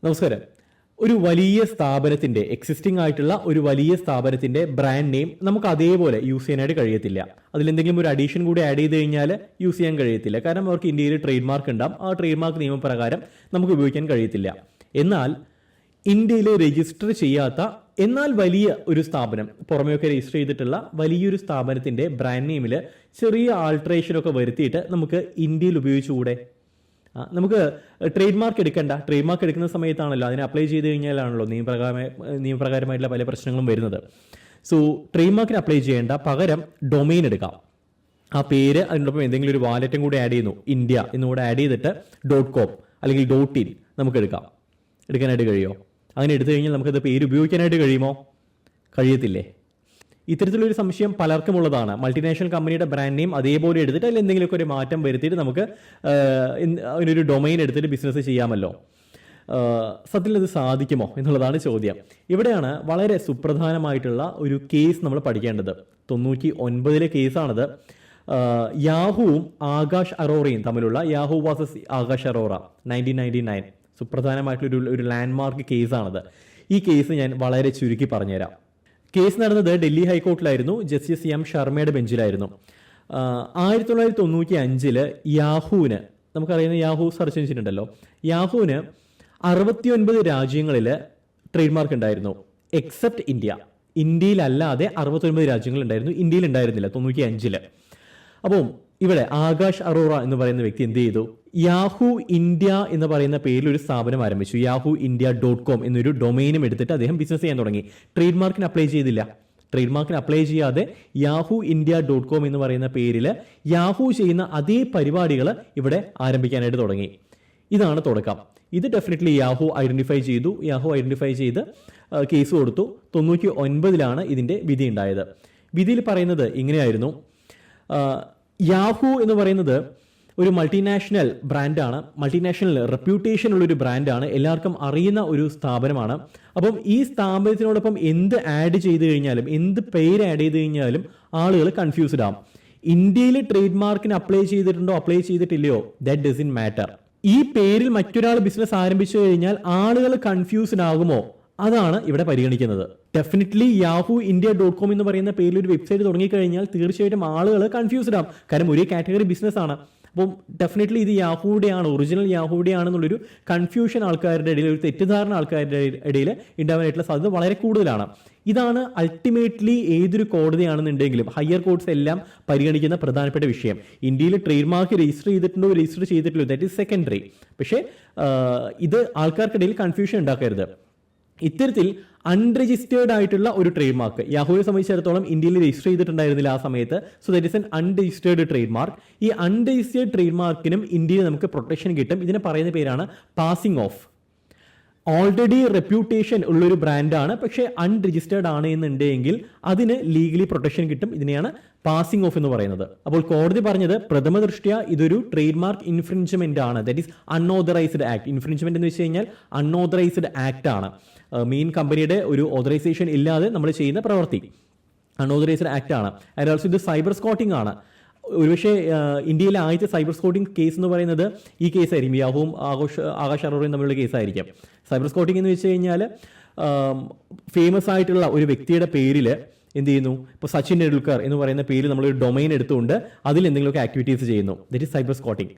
നമസ്കാരം. ഒരു വലിയ സ്ഥാപനത്തിന്റെ എക്സിസ്റ്റിംഗ് ആയിട്ടുള്ള ഒരു വലിയ സ്ഥാപനത്തിന്റെ ബ്രാൻഡ് നെയിം നമുക്ക് അതേപോലെ യൂസ് ചെയ്യാനായിട്ട് കഴിയത്തില്ല. അതിലെന്തെങ്കിലും ഒരു അഡീഷൻ കൂടി ആഡ് ചെയ്ത് കഴിഞ്ഞാൽ യൂസ് ചെയ്യാൻ കഴിയത്തില്ല. കാരണം അവർക്ക് ഇന്ത്യയിൽ ട്രേഡ് മാർക്ക് ഉണ്ടാവും. ആ ട്രേഡ് മാർക്ക് നിയമപ്രകാരം നമുക്ക് ഉപയോഗിക്കാൻ കഴിയത്തില്ല. എന്നാൽ ഇന്ത്യയിൽ രജിസ്റ്റർ ചെയ്യാത്ത എന്നാൽ വലിയ ഒരു സ്ഥാപനം, പുറമെയൊക്കെ രജിസ്റ്റർ ചെയ്തിട്ടുള്ള വലിയൊരു സ്ഥാപനത്തിന്റെ ബ്രാൻഡ് നെയിമിൽ ചെറിയ ആൾട്രേഷനൊക്കെ വരുത്തിയിട്ട് നമുക്ക് ഇന്ത്യയിൽ ഉപയോഗിച്ചുകൂടെ? നമുക്ക് ട്രേഡ് മാർക്ക് എടുക്കേണ്ട. ട്രേഡ് മാർക്ക് എടുക്കുന്ന സമയത്താണല്ലോ അതിനെ അപ്ലൈ ചെയ്ത് കഴിഞ്ഞാലാണല്ലോ നിയമപ്രകാരമായിട്ടുള്ള പല പ്രശ്നങ്ങളും വരുന്നത്. സോ ട്രേഡ് മാർക്കിന് അപ്ലൈ ചെയ്യേണ്ട, പകരം ഡൊമെയിൻ എടുക്കാം. ആ പേര് അതിനോടൊപ്പം എന്തെങ്കിലും ഒരു വാലറ്റും കൂടി ആഡ് ചെയ്യുന്നു, ഇന്ത്യ എന്നുകൂടെ ആഡ് ചെയ്തിട്ട് .com അല്ലെങ്കിൽ .in നമുക്ക് എടുക്കാനായിട്ട് കഴിയുമോ? അങ്ങനെ എടുത്തു കഴിഞ്ഞാൽ നമുക്കത് പേര് ഉപയോഗിക്കാനായിട്ട് കഴിയുമോ? കഴിയത്തില്ലേ? ഇത്തരത്തിലൊരു സംശയം പലർക്കും ഉള്ളതാണ്. മൾട്ടിനാഷണൽ കമ്പനിയുടെ ബ്രാൻഡ് നെയിം അതേപോലെ എടുത്തിട്ട് അതിൽ എന്തെങ്കിലുമൊക്കെ ഒരു മാറ്റം വരുത്തിയിട്ട് നമുക്ക് അതിനൊരു ഡൊമൈൻ എടുത്തിട്ട് ബിസിനസ് ചെയ്യാമല്ലോ. സത്യത്തിൽ അത് സാധിക്കുമോ എന്നുള്ളതാണ് ചോദ്യം. ഇവിടെയാണ് വളരെ സുപ്രധാനമായിട്ടുള്ള ഒരു കേസ് നമ്മൾ പഠിക്കേണ്ടത്. 99 കേസാണത്. യാഹുവും ആകാശ് അറോറയും തമ്മിലുള്ള, യാഹു വാസസ് ആകാശ് അറോറ 1999, സുപ്രധാനമായിട്ടുള്ള ഒരു ലാൻഡ്മാർക്ക് കേസാണത്. ഈ കേസ് ഞാൻ വളരെ ചുരുക്കി പറഞ്ഞുതരാം. കേസ് നടന്നത് ഡൽഹി ഹൈക്കോർട്ടിലായിരുന്നു. ജസ്റ്റിസ് എം ശർമ്മയുടെ ബെഞ്ചിലായിരുന്നു. 1995 യാഹുവിന്, നമുക്കറിയുന്ന യാഹു സെർച്ച് എഞ്ചിൻ ഉണ്ടല്ലോ, യാഹുവിന് 69 രാജ്യങ്ങളിൽ ട്രേഡ് മാർക്ക് ഉണ്ടായിരുന്നു, എക്സെപ്റ്റ് ഇന്ത്യ. ഇന്ത്യയിലല്ലാതെ 69 രാജ്യങ്ങൾ ഉണ്ടായിരുന്നു, ഇന്ത്യയിൽ ഉണ്ടായിരുന്നില്ല 95. അപ്പം ഇവിടെ ആകാശ് അറോറ എന്ന് പറയുന്ന വ്യക്തി എന്ത് ചെയ്തു? യാഹു ഇന്ത്യ എന്ന് പറയുന്ന പേരിൽ ഒരു സ്ഥാപനം ആരംഭിച്ചു. യാഹു ഇന്ത്യ .com എന്നൊരു ഡൊമൈനും എടുത്തിട്ട് അദ്ദേഹം ബിസിനസ് ചെയ്യാൻ തുടങ്ങി. ട്രേഡ് മാർക്കിന് അപ്ലൈ ചെയ്തില്ല. ട്രേഡ് മാർക്കിന് അപ്ലൈ ചെയ്യാതെ യാഹു ഇന്ത്യ .com എന്ന് പറയുന്ന പേരിൽ യാഹു ചെയ്യുന്ന അതേ പരിപാടികൾ ഇവിടെ ആരംഭിക്കാനായിട്ട് തുടങ്ങി. ഇതാണ് തുടക്കം. ഇത് ഡെഫിനറ്റ്ലി യാഹു ഐഡന്റിഫൈ ചെയ്തു. യാഹു ഐഡന്റിഫൈ ചെയ്ത് കേസ് കൊടുത്തു. 99 ഇതിന്റെ വിധി ഉണ്ടായത്. വിധിയിൽ പറയുന്നത് ഇങ്ങനെയായിരുന്നു: യാഹു എന്ന് പറയുന്നത് ഒരു മൾട്ടിനാഷണൽ ബ്രാൻഡാണ്, മൾട്ടിനാഷണൽ റെപ്യൂട്ടേഷൻ ഉള്ളൊരു ബ്രാൻഡാണ്, എല്ലാവർക്കും അറിയുന്ന ഒരു സ്ഥാപനമാണ്. അപ്പം ഈ സ്ഥാപനത്തിനോടൊപ്പം എന്ത് ആഡ് ചെയ്ത് കഴിഞ്ഞാലും, എന്ത് പേര് ആഡ് ചെയ്ത് കഴിഞ്ഞാലും ആളുകൾ കൺഫ്യൂസ്ഡ് ആവും. ഇന്ത്യയിൽ ട്രേഡ് മാർക്കിന് അപ്ലൈ ചെയ്തിട്ടുണ്ടോ അപ്ലൈ ചെയ്തിട്ടില്ലയോ, ദാറ്റ് ഡസന്റ് മാറ്റർ. ഈ പേരിൽ മറ്റൊരാൾ ബിസിനസ് ആരംഭിച്ചു കഴിഞ്ഞാൽ ആളുകൾ കൺഫ്യൂസ്ഡ് ആകുമോ, അതാണ് ഇവിടെ പരിഗണിക്കുന്നത്. ഡെഫിനറ്റ്ലി യാഹു ഇന്ത്യ .com എന്ന് പറയുന്ന പേരിൽ ഒരു വെബ്സൈറ്റ് തുടങ്ങിക്കഴിഞ്ഞാൽ തീർച്ചയായിട്ടും ആളുകൾ കൺഫ്യൂസ്ഡ് ആവും. കാരണം ഒരേ കാറ്റഗറി ബിസിനസ് ആണ്. അപ്പം ഡെഫിനറ്റ്ലി ഇത് യാഹുവിൻ്റെയാണ്, ഒറിജിനൽ യാഹുവിൻ്റെയാണെന്നുള്ളൊരു കൺഫ്യൂഷൻ ആൾക്കാരുടെ ഇടയിൽ, ഒരു തെറ്റിദ്ധാരണ ആൾക്കാരുടെ ഇടയിൽ ഉണ്ടാവാനായിട്ടുള്ള സാധ്യത വളരെ കൂടുതലാണ്. ഇതാണ് അൾട്ടിമേറ്റ്ലി ഏതൊരു കോടതിയാണെന്നുണ്ടെങ്കിലും ഹയർ കോർട്ട്സ് എല്ലാം പരിഗണിക്കുന്ന പ്രധാനപ്പെട്ട വിഷയം. ഇന്ത്യയിൽ ട്രേഡ് മാർക്ക് രജിസ്റ്റർ ചെയ്തിട്ടുണ്ടോ രജിസ്റ്റർ ചെയ്തിട്ടില്ലോ, ദാറ്റ് ഈസ് സെക്കൻഡറി. പക്ഷേ ഇത് ആൾക്കാർക്കിടയിൽ കൺഫ്യൂഷൻ ഉണ്ടാക്കരുത്. ഇത്തരത്തിൽ അൺരജിസ്റ്റേർഡ് ആയിട്ടുള്ള ഒരു ട്രേഡ് മാർക്ക് യാഹുവിനെ സംബന്ധിച്ചിടത്തോളം ഇന്ത്യയിൽ രജിസ്റ്റർ ചെയ്തിട്ടുണ്ടായിരുന്നില്ല ആ സമയത്ത്. So that is an unregistered trade mark. ഈ അൺരജിസ്റ്റേർഡ് ട്രേഡ് മാർക്കിനും ഇന്ത്യയിൽ നമുക്ക് പ്രൊട്ടക്ഷൻ കിട്ടും. ഇതിനെ പറയുന്ന പേരാണ് പാസിംഗ് ഓഫ്. ഓൾറെഡി റെപ്യൂട്ടേഷൻ ഉള്ളൊരു ബ്രാൻഡാണ്, പക്ഷേ അൺരജിസ്റ്റേർഡ് ആണ് എന്നുണ്ടെങ്കിൽ അതിന് ലീഗലി പ്രൊട്ടക്ഷൻ കിട്ടും. ഇതിനെയാണ് പാസിംഗ് ഓഫ് എന്ന് പറയുന്നത്. അപ്പോൾ കോടതി പറഞ്ഞത് പ്രഥമ ദൃഷ്ട്യാ ഇതൊരു ട്രേഡ് മാർക്ക് ഇൻഫ്രിഞ്ച്മെന്റ് ആണ്, that is unauthorised act. Infringement എന്ന് വെച്ച് കഴിഞ്ഞാൽ അൺഓതറൈസ്ഡ് ആക്ട് ആണ്. മെയിൻ കമ്പനിയുടെ ഒരു ഓതറൈസേഷൻ ഇല്ലാതെ നമ്മൾ ചെയ്യുന്ന പ്രവൃത്തി അൺഓതറൈസ്ഡ് ആക്ട് ആണ്. ആൻഡ് ഓൾസോ ഇത് സൈബർ സ്കോട്ടിംഗ് ആണ്. ഒരുപക്ഷെ ഇന്ത്യയിലെ ആദ്യത്തെ സൈബർ സ്കോട്ടിംഗ് കേസ് എന്ന് പറയുന്നത് ഈ കേസായിരിക്കും. യാഹുവും ആകാശ് അറോറയും തമ്മിലുള്ള കേസായിരിക്കും. സൈബർ സ്കോട്ടിംഗ് എന്ന് വെച്ച് കഴിഞ്ഞാൽ ഫേമസ് ആയിട്ടുള്ള ഒരു വ്യക്തിയുടെ പേരിൽ എന്ത് ചെയ്യുന്നു, ഇപ്പോൾ സച്ചിൻ ടെണ്ടുൽക്കർ എന്ന് പറയുന്ന പേരിൽ നമ്മളൊരു ഡൊമൈൻ എടുത്തുകൊണ്ട് അതിൽ എന്തെങ്കിലുമൊക്കെ ആക്ടിവിറ്റീസ് ചെയ്യുന്നു, that is cyber squatting.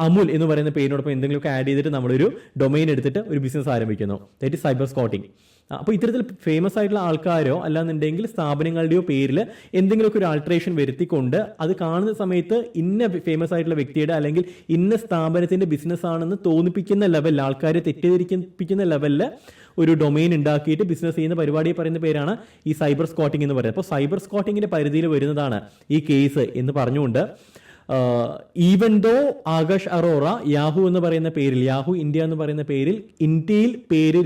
Amul എന്ന് പറയുന്ന പേരിനോടൊപ്പം എന്തെങ്കിലുമൊക്കെ ആഡ് ചെയ്തിട്ട് നമ്മളൊരു ഡൊമൈൻ എടുത്തിട്ട് ഒരു ബിസിനസ് ആരംഭിക്കുന്നു, ദറ്റ് ഈസ് സൈബർ സ്കോട്ടിംഗ്. അപ്പോൾ ഇത്തരത്തിൽ ഫേമസ് ആയിട്ടുള്ള ആൾക്കാരോ അല്ലാന്നുണ്ടെങ്കിൽ സ്ഥാപനങ്ങളുടെയോ പേരിൽ എന്തെങ്കിലുമൊക്കെ ഒരു ആൾട്രേഷൻ വരുത്തിക്കൊണ്ട് അത് കാണുന്ന സമയത്ത് ഇന്ന ഫേമസ് ആയിട്ടുള്ള വ്യക്തിയുടെ അല്ലെങ്കിൽ ഇന്ന സ്ഥാപനത്തിന്റെ ബിസിനസ് ആണെന്ന് തോന്നിപ്പിക്കുന്ന ലെവലിൽ, ആൾക്കാരെ തെറ്റിദ്ധരിപ്പിക്കുന്ന ലെവലിൽ ഒരു ഡൊമൈൻ ഉണ്ടാക്കിയിട്ട് ബിസിനസ് ചെയ്യുന്ന പരിപാടിയെ പറയുന്ന പേരാണ് ഈ സൈബർ സ്കോട്ടിംഗ് എന്ന് പറയുന്നത്. അപ്പോൾ സൈബർ സ്കോട്ടിങ്ങിന്റെ പരിധിയിൽ വരുന്നതാണ് ഈ കേസ് എന്ന് പറഞ്ഞുകൊണ്ട് even though Akash Arora Yahoo എന്ന് പറയുന്ന പേരിൽ, യാഹു ഇന്ത്യ എന്ന് പറയുന്ന പേരിൽ ഇന്ത്യയിൽ പേര്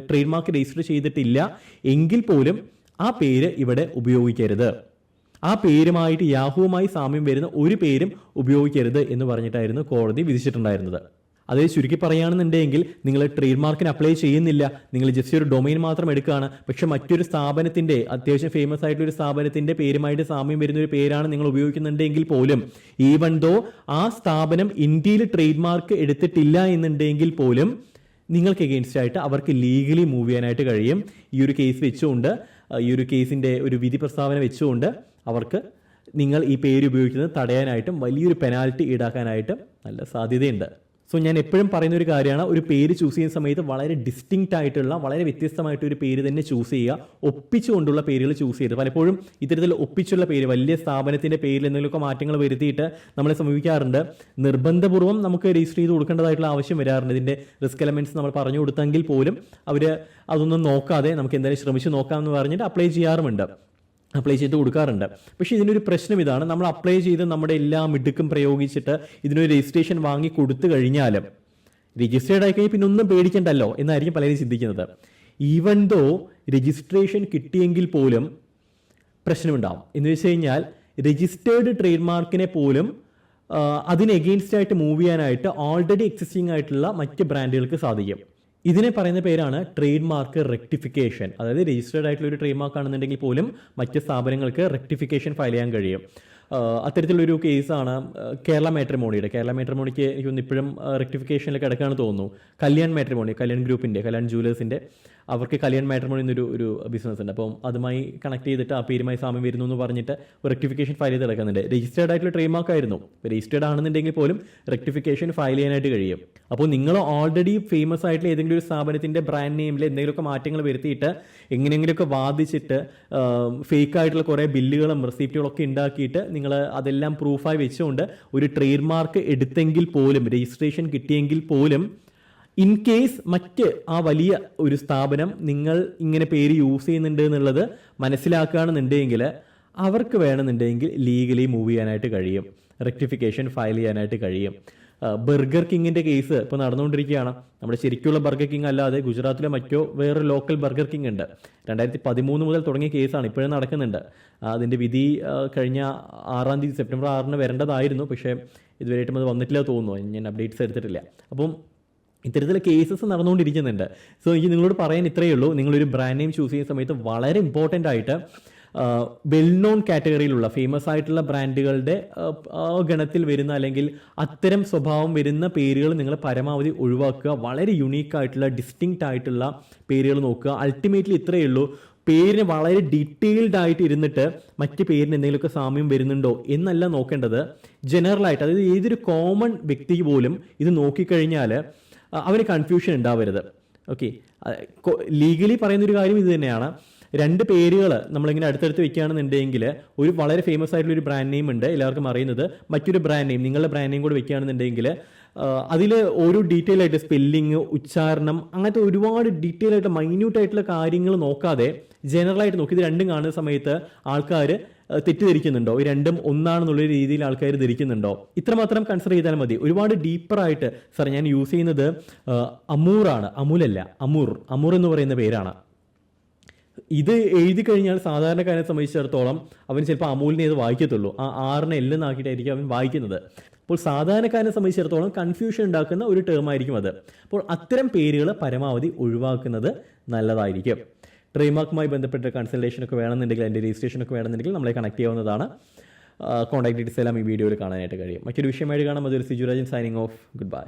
ട്രേഡ് മാർക്ക് രജിസ്റ്റർ ചെയ്തിട്ടില്ല എങ്കിൽ പോലും ആ പേര് ഇവിടെ ഉപയോഗിക്കരുത്. ആ പേരുമായിട്ട് യാഹുവുമായി സാമ്യം വരുന്ന ഒരു പേരും ഉപയോഗിക്കരുത് എന്ന് പറഞ്ഞിട്ടായിരുന്നു കോടതി വിധിച്ചിട്ടുണ്ടായിരുന്നത്. അതേ ചുരുക്കി പറയുകയാണെന്നുണ്ടെങ്കിൽ നിങ്ങൾ ട്രേഡ് മാർക്കിന് അപ്ലൈ ചെയ്യുന്നില്ല, നിങ്ങൾ ജസ്റ്റ് ഒരു ഡൊമൈൻ മാത്രം എടുക്കുകയാണ്. പക്ഷെ മറ്റൊരു സ്ഥാപനത്തിന്റെ, അത്യാവശ്യം ഫേമസ് ആയിട്ടുള്ള ഒരു സ്ഥാപനത്തിന്റെ പേരുമായിട്ട് സാമ്യം വരുന്ന ഒരു പേരാണ് നിങ്ങൾ ഉപയോഗിക്കുന്നുണ്ടെങ്കിൽ പോലും, ഈവൻ ദോ ആ സ്ഥാപനം ഇന്ത്യയിൽ ട്രേഡ് മാർക്ക് എടുത്തിട്ടില്ല എന്നുണ്ടെങ്കിൽ പോലും നിങ്ങൾക്ക് എഗെയിൻസ്റ്റ് ആയിട്ട് അവർക്ക് ലീഗലി മൂവ് ചെയ്യാനായിട്ട് കഴിയും. ഈ ഒരു കേസ് വെച്ചുകൊണ്ട്, ഈ ഒരു കേസിൻ്റെ ഒരു വിധി പ്രസ്താവന വെച്ചുകൊണ്ട് അവർക്ക് നിങ്ങൾ ഈ പേര് ഉപയോഗിക്കുന്നത് തടയാനായിട്ടും വലിയൊരു പെനാൽറ്റി ഈടാക്കാനായിട്ടും നല്ല സാധ്യതയുണ്ട്. സോ ഞാൻ എപ്പോഴും പറയുന്ന ഒരു കാര്യമാണ്, ഒരു പേര് ചൂസ് ചെയ്യുന്ന സമയത്ത് വളരെ ഡിസ്റ്റിങ്ക്റ്റ് ആയിട്ടുള്ള, വളരെ വ്യത്യസ്തമായിട്ടൊരു പേര് തന്നെ ചൂസ് ചെയ്യുക. ഒപ്പിച്ചുകൊണ്ടുള്ള പേരുകൾ ചൂസ് ചെയ്ത്, പലപ്പോഴും ഇത്തരത്തിൽ ഒപ്പിച്ചുള്ള പേര്, വലിയ സ്ഥാപനത്തിൻ്റെ പേരിൽ എന്തെങ്കിലുമൊക്കെ മാറ്റങ്ങൾ വരുത്തിയിട്ട് നമ്മളെ സമീപിക്കാറുണ്ട്. നിർബന്ധപൂർവ്വം നമുക്ക് രജിസ്റ്റർ ചെയ്ത് കൊടുക്കേണ്ടതായിട്ടുള്ള ആവശ്യം വരാറുണ്ട്. ഇതിൻ്റെ റിസ്ക് എലമെൻറ്റ്സ് നമ്മൾ പറഞ്ഞു കൊടുത്തെങ്കിൽ പോലും അവർ അതൊന്നും നോക്കാതെ നമുക്ക് എന്തായാലും ശ്രമിച്ച് നോക്കാമെന്ന് പറഞ്ഞിട്ട് അപ്ലൈ ചെയ്ത് കൊടുക്കാറുണ്ട്. പക്ഷേ ഇതിനൊരു പ്രശ്നം ഇതാണ്, നമ്മൾ അപ്ലൈ ചെയ്ത് നമ്മുടെ എല്ലാ മിടുക്കും പ്രയോഗിച്ചിട്ട് ഇതിനൊരു രജിസ്ട്രേഷൻ വാങ്ങി കൊടുത്തു കഴിഞ്ഞാലും രജിസ്റ്റേർഡ് ആയി കഴിഞ്ഞാൽ പിന്നെ ഒന്നും പേടിക്കണ്ടല്ലോ എന്നായിരിക്കും പലരും ചിന്തിക്കുന്നത്. ഈവൻ ദോ രജിസ്ട്രേഷൻ കിട്ടിയെങ്കിൽ പോലും പ്രശ്നമുണ്ടാവും. എന്ന് വെച്ച് കഴിഞ്ഞാൽ രജിസ്റ്റേർഡ് ട്രേഡ് മാർക്കിനെ പോലും അതിന് എഗെയിൻസ്റ്റ് ആയിട്ട് മൂവ് ചെയ്യാനായിട്ട് ഓൾറെഡി എക്സിസ്റ്റിംഗ് ആയിട്ടുള്ള മറ്റ് ബ്രാൻഡുകൾക്ക് സാധിക്കും. ഇതിനെ പറയുന്ന പേരാണ് ട്രേഡ് മാർക്ക് റെക്ടിഫിക്കേഷൻ. അതായത് രജിസ്റ്റേർഡ് ആയിട്ടുള്ള ഒരു ട്രേഡ് മാർക്ക് ആണെന്നുണ്ടെങ്കിൽ പോലും മറ്റ് സ്ഥാപനങ്ങൾക്ക് റെക്ടിഫിക്കേഷൻ ഫയൽ ചെയ്യാൻ കഴിയും. അത്തരത്തിലൊരു കേസാണ് കേരള മാട്രിമോണിക്ക് എനിക്കൊന്ന് ഇപ്പോഴും റെക്ടിഫിക്കേഷനിൽ കിടക്കുകയാണെന്ന് തോന്നുന്നു. കല്യാൺ ഗ്രൂപ്പിൻ്റെ, കല്യാൺ ജുവലേഴ്സിൻ്റെ, അവർക്ക് കല്യാൺ മാട്രിമോണി എന്നൊരു ബിസിനസ് ഉണ്ട്. അപ്പം അതുമായി കണക്ട് ചെയ്തിട്ട് ആ പേരുമായി സാമ്യം വരുന്നു എന്ന് പറഞ്ഞിട്ട് റെക്ടിഫിക്കേഷൻ ഫയൽ ചെയ്ത് കിടക്കുന്നുണ്ട്. രജിസ്റ്റേർഡ് ആയിട്ടുള്ള ട്രേഡ് മാർക്ക് ആയിരുന്നു. രജിസ്റ്റേർഡ് ആണെന്നുണ്ടെങ്കിൽ പോലും റെക്ടിഫിക്കേഷൻ ഫയൽ ചെയ്യാനായിട്ട് കഴിയും. അപ്പോൾ നിങ്ങൾ ഓൾറെഡി ഫേമസ് ആയിട്ടുള്ള ഏതെങ്കിലും ഒരു സ്ഥാപനത്തിൻ്റെ ബ്രാൻഡ് നെയിമിൽ എന്തെങ്കിലുമൊക്കെ മാറ്റങ്ങൾ വരുത്തിയിട്ട് എങ്ങനെയെങ്കിലുമൊക്കെ വാദിച്ചിട്ട് ഫേക്ക് ആയിട്ടുള്ള കുറേ ബില്ലുകളും റെസിപ്റ്റുകളൊക്കെ ഉണ്ടാക്കിയിട്ട് നിങ്ങൾ അതെല്ലാം പ്രൂഫായി വെച്ചുകൊണ്ട് ഒരു ട്രേഡ് മാർക്ക് എടുത്തെങ്കിൽ പോലും, രജിസ്ട്രേഷൻ കിട്ടിയെങ്കിൽ പോലും, ഇൻ കേസ് മറ്റ് ആ വലിയ ഒരു സ്ഥാപനം നിങ്ങൾ ഇങ്ങനെ പേര് യൂസ് ചെയ്യുന്നുണ്ട് എന്നുള്ളത് മനസ്സിലാക്കുകയാണെന്നുണ്ടെങ്കിൽ അവർക്ക് വേണമെന്നുണ്ടെങ്കിൽ ലീഗലി മൂവ് ചെയ്യാനായിട്ട് കഴിയും, റെക്ടിഫിക്കേഷൻ ഫയൽ ചെയ്യാനായിട്ട് കഴിയും. ബർഗർ കിങ്ങിൻ്റെ കേസ് ഇപ്പോൾ നടന്നുകൊണ്ടിരിക്കുകയാണ്. നമ്മുടെ ശരിക്കുള്ള ബർഗർ കിങ് അല്ലാതെ ഗുജറാത്തിലെ മറ്റോ വേറൊരു ലോക്കൽ ബർഗർ കിങ് ഉണ്ട്. 2013 മുതൽ തുടങ്ങിയ കേസാണ്, ഇപ്പോഴും നടക്കുന്നുണ്ട്. അതിൻ്റെ വിധി കഴിഞ്ഞ 6-ാം തീയതി സെപ്റ്റംബർ 6-ന് വരേണ്ടതായിരുന്നു. പക്ഷേ ഇതുവരെയായിട്ടും അത് വന്നിട്ടില്ല തോന്നുന്നു. ഞാൻ അപ്ഡേറ്റ്സ് എടുത്തിട്ടില്ല. അപ്പം ഇത്തരത്തിലുള്ള കേസസ് നടന്നുകൊണ്ടിരിക്കുന്നുണ്ട്. സോ എനിക്ക് നിങ്ങളോട് പറയാൻ ഇത്രയേ ഉള്ളൂ. നിങ്ങളൊരു ബ്രാൻഡ് നെയിം ചൂസ് ചെയ്യുന്ന സമയത്ത് വളരെ ഇമ്പോർട്ടൻ്റ് ആയിട്ട് വെൽ നോൺ കാറ്റഗറിയിലുള്ള ഫേമസ് ആയിട്ടുള്ള ബ്രാൻഡുകളുടെ ഗണത്തിൽ വരുന്ന അല്ലെങ്കിൽ അത്തരം സ്വഭാവം വരുന്ന പേരുകൾ നിങ്ങൾ പരമാവധി ഒഴിവാക്കുക. വളരെ യുണീക്കായിട്ടുള്ള ഡിസ്റ്റിങ്ക്റ്റ് ആയിട്ടുള്ള പേരുകൾ നോക്കുക. അൾട്ടിമേറ്റ്ലി ഇത്രയേ ഉള്ളൂ, പേരിന് വളരെ ഡീറ്റെയിൽഡ് ആയിട്ട് ഇരുന്നിട്ട് മറ്റ് പേരിന് എന്തെങ്കിലുമൊക്കെ സാമ്യം വരുന്നുണ്ടോ എന്നല്ല നോക്കേണ്ടത്. ജനറലായിട്ട്, അതായത് ഏതൊരു കോമൺ വ്യക്തിക്ക് പോലും ഇത് നോക്കിക്കഴിഞ്ഞാൽ അവന് കൺഫ്യൂഷൻ ഉണ്ടാവരുത്. ഓക്കെ, ലീഗലി പറയുന്നൊരു കാര്യം ഇത് തന്നെയാണ്. 2 പേരുകൾ നമ്മളിങ്ങനെ അടുത്തടുത്ത് വെക്കുകയാണെന്നുണ്ടെങ്കിൽ, ഒരു വളരെ ഫേമസ് ആയിട്ടുള്ള ഒരു ബ്രാൻഡ് നെയിം ഉണ്ട്, എല്ലാവർക്കും അറിയുന്നത്. മറ്റൊരു ബ്രാൻഡ് നെയിം, നിങ്ങളുടെ ബ്രാൻഡ് നെയിം കൂടെ വെക്കുകയാണെന്നുണ്ടെങ്കിൽ അതിൽ ഓരോ ഡീറ്റെയിൽ ആയിട്ട് സ്പെല്ലിങ്, ഉച്ചാരണം, അങ്ങനത്തെ ഒരുപാട് ഡീറ്റെയിൽ ആയിട്ട് മൈന്യൂട്ട് ആയിട്ടുള്ള കാര്യങ്ങൾ നോക്കാതെ ജനറലായിട്ട് നോക്കി ഇത് രണ്ടും കാണുന്ന സമയത്ത് ആൾക്കാർ തെറ്റിദ്ധരിക്കുന്നുണ്ടോ, ഈ രണ്ടും ഒന്നാണെന്നുള്ള രീതിയിൽ ആൾക്കാർ ധരിക്കുന്നുണ്ടോ, ഇത്രമാത്രം കൺസിഡർ ചെയ്താൽ മതി. ഒരുപാട് ഡീപ്പറായിട്ട്, സാർ ഞാൻ യൂസ് ചെയ്യുന്നത് അമൂറാണ്, അമുലല്ല, അമൂർ എന്ന് പറയുന്ന പേരാണ്. ഇത് എഴുതി കഴിഞ്ഞാൽ സാധാരണക്കാരനെ സംബന്ധിച്ചിടത്തോളം അവൻ ചിലപ്പോൾ അമൂലിനെ ഇത് വായിക്കത്തുള്ളൂ. ആ 6-നെ എല്ലെന്നാക്കിയിട്ടായിരിക്കും അവൻ വായിക്കുന്നത്. അപ്പോൾ സാധാരണക്കാരനെ സംബന്ധിച്ചിടത്തോളം കൺഫ്യൂഷൻ ഉണ്ടാക്കുന്ന ഒരു ടേം ആയിരിക്കും അത്. അപ്പോൾ അത്തരം പേരുകൾ പരമാവധി ഒഴിവാക്കുന്നത് നല്ലതായിരിക്കും. ട്രേഡ് മാർക്കുമായി ബന്ധപ്പെട്ട കൺസൾട്ടേഷനൊക്കെ വേണമെന്നുണ്ടെങ്കിൽ, അതിൻ്റെ രജിസ്ട്രേഷനൊക്കെ വേണമെന്നുണ്ടെങ്കിൽ നമ്മളെ കണക്ട് ചെയ്യാവുന്നതാണ്. കോൺടാക്ട് ഡീറ്റെയിൽസ് എല്ലാം ഈ വീഡിയോയിൽ കാണാനായിട്ട് കഴിയും. മറ്റൊരു വിഷയമായിട്ട് കാണാം. അതൊരു Sijurajan signing off. Good bye.